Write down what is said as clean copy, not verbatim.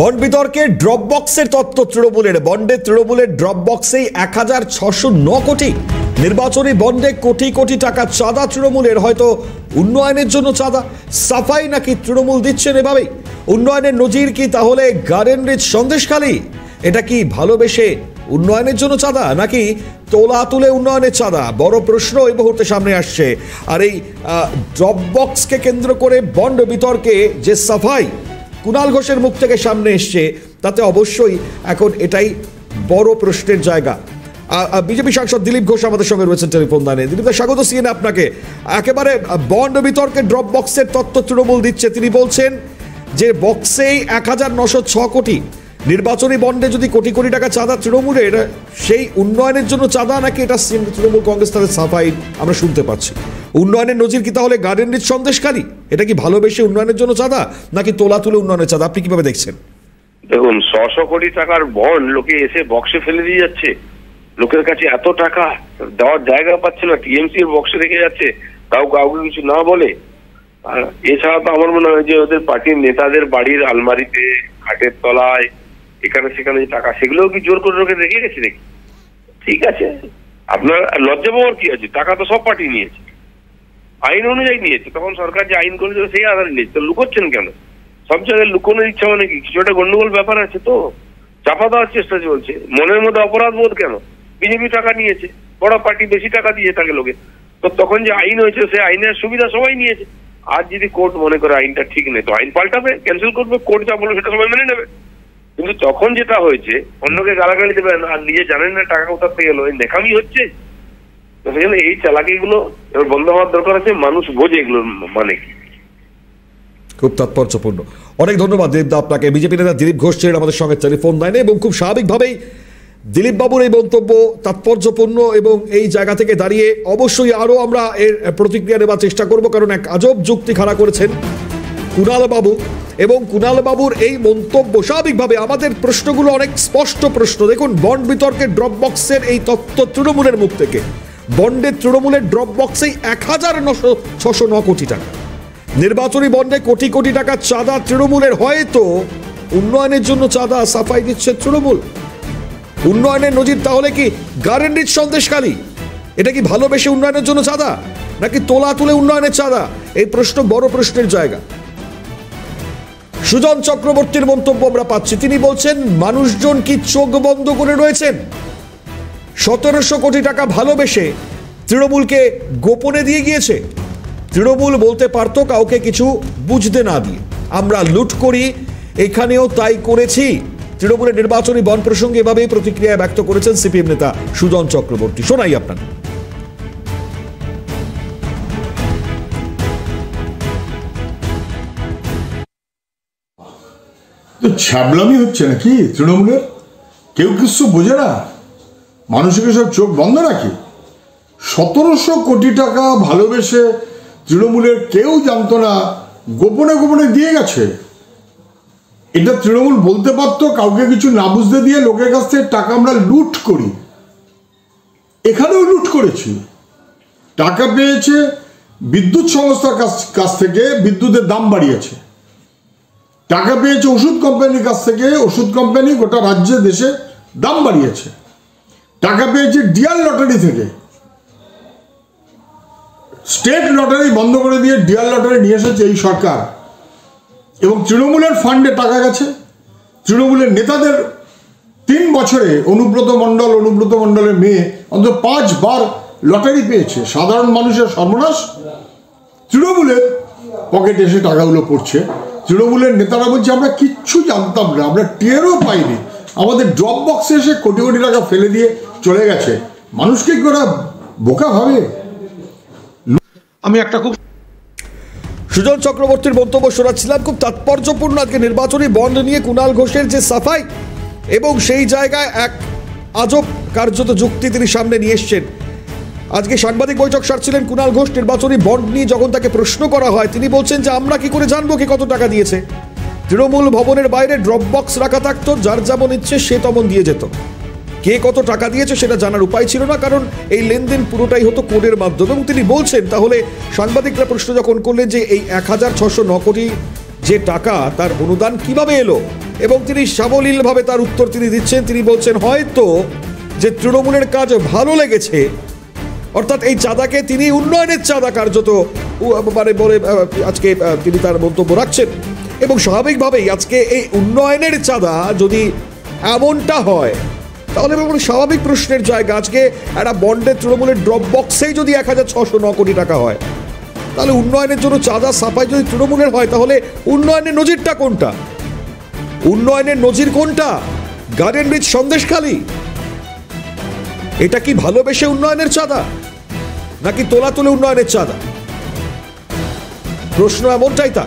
Bond বিতর্কে drop বক্সের তত্ত্ব তৃণমূলের ড্রপ বক্সেই 1609 কোটি। নির্বাচনী বন্ডে কোটি কোটি টাকা চাঁদা তৃণমূলের, হয়তো উন্নয়নের জন্য চাঁদা। সাফাই নাকি তৃণমূল দিচ্ছেন এভাবেই? উন্নয়নের নজির কি তাহলে গার্ডেন রিচ সন্দেশখালী? এটা কি ভালোবেসে উন্নয়নের জন্য চাঁদা নাকি তোলা তুলে উন্নয়নের চাঁদা? বড় প্রশ্ন এই মুহূর্তে সামনে আসছে। আর এই ড্রপ বক্সকে কেন্দ্র করে বন্ড বিতর্কে যে সাফাই কুণাল ঘোষের মুখ থেকে সামনে এসছে, তাতে অবশ্যই এখন এটাই বড় প্রশ্নের জায়গা। বিজেপি সাংসদ দিলীপ ঘোষ আমাদের সঙ্গে রয়েছেন টেলিফোন লাইনে। দিলীপ দা, স্বাগত সিএনএ আপনাকে। একেবারে বন্ড বিতর্কে ড্রপ বক্সের তত্ত্ব তৃণমূল দিচ্ছে। তিনি বলছেন যে বক্সেই 1906 কোটি, নির্বাচনী বন্ডে যদি কোটি কোটি টাকা চাঁদা তৃণমূলের, সেই উন্নয়নের জন্য চাঁদা নাকি এটা তৃণমূল কংগ্রেস তাদের সাফাই আমরা শুনতে পাচ্ছি। উন্নয়নের নজির কি তাহলে গার্ডেন রিচ সন্দেশখালী? এটা কি ভালোবেসে উন্নয়নের জন্য চাঁদা নাকি তোলা তুলে উন্নয়নের চাঁদা? আপনি কিভাবে দেখছেন? দেখুন, 100 কোটি টাকার বন্ড লোকে এসে বক্সে ফেলে দিয়ে যাচ্ছে। লোকের কাছে এত টাকা দেওয়ার জায়গা পাচ্ছে না, টিএমসি এর বক্সে রেখে যাচ্ছে, কাউকে কিছু না বলে। এছাড়া তো আমার মনে হয় যে ওদের পার্টির নেতাদের বাড়ির আলমারিতে, খাটের তলায়, এখানে সেখানে যে টাকা, সেগুলোও কি জোর করে লোকে রেখে গেছে নাকি? ঠিক আছে, আপনার লজ্জা পাওয়ার কি আছে? টাকা তো সব পার্টি নিয়েছে, আইন অনুযায়ী নিয়েছে। তখন সরকার যে আইন করেছে সেই আধারে নিয়েছে, তো লুকোচ্ছেন কেন? সব জায়গায় লুকোনোর ইচ্ছা মানে কি? কিছু একটা গন্ডগোল ব্যাপার আছে, তো চাপা দেওয়ার চেষ্টা চলছে। মনের মধ্যে অপরাধ বোধ কেন? বিজেপি টাকা নিয়েছে, বড় পার্টি বেশি টাকা দিয়ে থাকে লোকে, তো তখন যে আইন হয়েছে সেই আইনের সুবিধা সবাই নিয়েছে। আজ যদি কোর্ট মনে করে আইনটা ঠিক নেই, তো আইন পাল্টাবে, ক্যান্সেল করবে, কোর্ট যা বলবে সেটা সবাই মেনে নেবে। কিন্তু তখন যেটা হয়েছে, অন্যকে গালাগালি দেবেন আর নিজে জানেন না টাকা কোথা থেকে এলো, এই নেকামি হচ্ছে। তো সেখানে এই চালাকিগুলো এবার বন্ধ হওয়ার দরকার আছে, মানুষ বোঝে এগুলোর মানে কি। খুব তাৎপর্যপূর্ণ। অনেক ধন্যবাদ দিলীপদা আপনাকে। বিজেপি নেতা দিলীপ ঘোষ ছিলেন আমাদের সঙ্গে টেলিফোন লাইনে, এবং খুব স্বাভাবিকভাবেই দিলীপ বাবুর এই মন্তব্য তাৎপর্যপূর্ণ, এবং এই জায়গা থেকে দাঁড়িয়ে অবশ্যই আরো আমরা এর প্রতিক্রিয়া নেবার চেষ্টা করব, কারণ এক আজব যুক্তি খাড়া করেছেন কুণাল বাবু, এবং কুণাল বাবুর এই মন্তব্য স্বাভাবিকভাবে আমাদের প্রশ্নগুলো অনেক স্পষ্ট প্রশ্ন। দেখুন, বন্ড বিতর্কের ড্রপ বক্সের এই তত্ত্ব তৃণমূলের মুখ থেকে। বন্ডের তৃণমূলের ড্রপ বক্সেই 1906 কোটি টাকা, নির্বাচনী বন্ডে কোটি কোটি টাকা চাঁদা তৃণমূলের, হয়তো উন্নয়নের জন্য চাঁদা সাফাই দিচ্ছে তৃণমূল। উন্নয়নের নজির তাহলে কি গার্ডেন রিচ সন্দেশখালী? এটা কি ভালোবেসে উন্নয়নের জন্য চাঁদা নাকি তোলা তুলে উন্নয়নের চাঁদা? এই প্রশ্ন বড় প্রশ্নের জায়গা। সুজন চক্রবর্তীর মন্তব্য আমরা পাচ্ছি। তিনি বলছেন, মানুষজন কি চোখ বন্ধ করে রয়েছেন? 1700 কোটি টাকা ভালোবেসে তৃণমূলকে গোপনে দিয়ে গিয়েছে। তৃণমূল বলতে পারতো কাউকে কিছু বুঝতে না দিয়ে, আমরা লুট করি, এখানেও তাই করেছি। তৃণমূলের নির্বাচনী বন্ড প্রসঙ্গে এভাবেই প্রতিক্রিয়া ব্যক্ত করেছেন সিপিএম নেতা সুজন চক্রবর্তী। শোনাই আপনাকে। ছ্যাবলামি হচ্ছে নাকি তৃণমূলের? কেউ কিছু বোঝে না? মানুষকে সব চোখ বন্ধ রাখে? 1700 কোটি টাকা ভালোবেসে তৃণমূলের কেউ জানতো না, গোপনে গোপনে দিয়ে গেছে। এটা তৃণমূল বলতে পারতো কাউকে কিছু না বুঝতে দিয়ে লোকের কাছ থেকে টাকা আমরা লুট করি। এখানেও লুট করেছি। টাকা পেয়েছে বিদ্যুৎ সংস্থার কাছ থেকে, বিদ্যুতের দাম বাড়িয়েছে। টাকা পেয়েছে ওষুধ কোম্পানির কাছ থেকে, ওষুধ কোম্পানি গোটা রাজ্যে দেশে দাম বাড়িয়েছে। টাকা পেয়েছে ডিয়ার লটারি থেকে, স্টেট লটারি বন্ধ করে দিয়ে ডিয়ার লটারি নিয়ে এসেছে এই সরকার। এবং তৃণমূলের ফান্ডে টাকা গেছে। তৃণমূলের নেতাদের 3 বছরে অনুব্রত মণ্ডলের মেয়ে অন্তত 5 বার লটারি পেয়েছে। সাধারণ মানুষের সর্বনাশ, তৃণমূলের পকেটে এসে টাকাগুলো পড়ছে। তৃণমূলের নেতারা বলছে আমরা কিচ্ছু জানতাম না, আমরা টেরও পাইনি, আমাদের ড্রপ বক্সে এসে কোটি কোটি টাকা ফেলে দিয়ে চলে গেছে। মানুষকে কি ওরা বোকা ভাবে? আমি একটা খুব সুজন চক্রবর্তীর মন্তব্য শোনাচ্ছিলাম, খুব তাৎপর্যপূর্ণ। আজকে নির্বাচনী বন্ড নিয়ে কুণাল ঘোষের যে সাফাই, এবং সেই জায়গায় এক আজব কার্যত যুক্তি তিনি সামনে নিয়ে এসছেন। আজকে সাংবাদিক বৈঠক সারছিলেন কুণাল ঘোষ নির্বাচনী বন্ড নিয়ে। যখন তাকে প্রশ্ন করা হয়, তিনি বলছেন যে আমরা কি করে জানবো কে কত টাকা দিয়েছে? তৃণমূল ভবনের বাইরে ড্রপ বক্স রাখা থাকতো, যার যেমন ইচ্ছে সে তেমন দিয়ে যেত। কে কত টাকা দিয়েছে সেটা জানার উপায় ছিল না, কারণ এই লেনদেন পুরোটাই হতো কোডের মাধ্যমে। এবং তিনি বলছেন, তাহলে সাংবাদিকরা প্রশ্ন যখন করলেন যে এই 1609 কোটি যে টাকা তার অনুদান কিভাবে এলো, এবং তিনি সাবলীলভাবে তার উত্তর তিনি দিচ্ছেন। তিনি বলছেন হয়তো যে তৃণমূলের কাজ ভালো লেগেছে, অর্থাৎ এই চাঁদাকে তিনি উন্নয়নের চাঁদা কার্যত মানে বলে আজকে তিনি তার মন্তব্য রাখছেন। এবং স্বাভাবিকভাবেই আজকে এই উন্নয়নের চাঁদা যদি এমনটা হয়, তাহলে স্বাভাবিক প্রশ্নের জায়গা, আজকে একটা বন্ডের তৃণমূলের ড্রপ বক্সেই যদি 1609 কোটি টাকা হয়, তাহলে উন্নয়নের জন্য চাঁদা সাফাই যদি তৃণমূলের হয়, তাহলে উন্নয়নের নজিরটা কোনটা? উন্নয়নের নজির কোনটা? গার্ডেন ব্রিজ সন্দেশখালী, এটা কি ভালোবেসে উন্নয়নের চাঁদা নাকি তোলা তুলে উন্নয়নের চাঁদা? প্রশ্ন এমনটাই তা।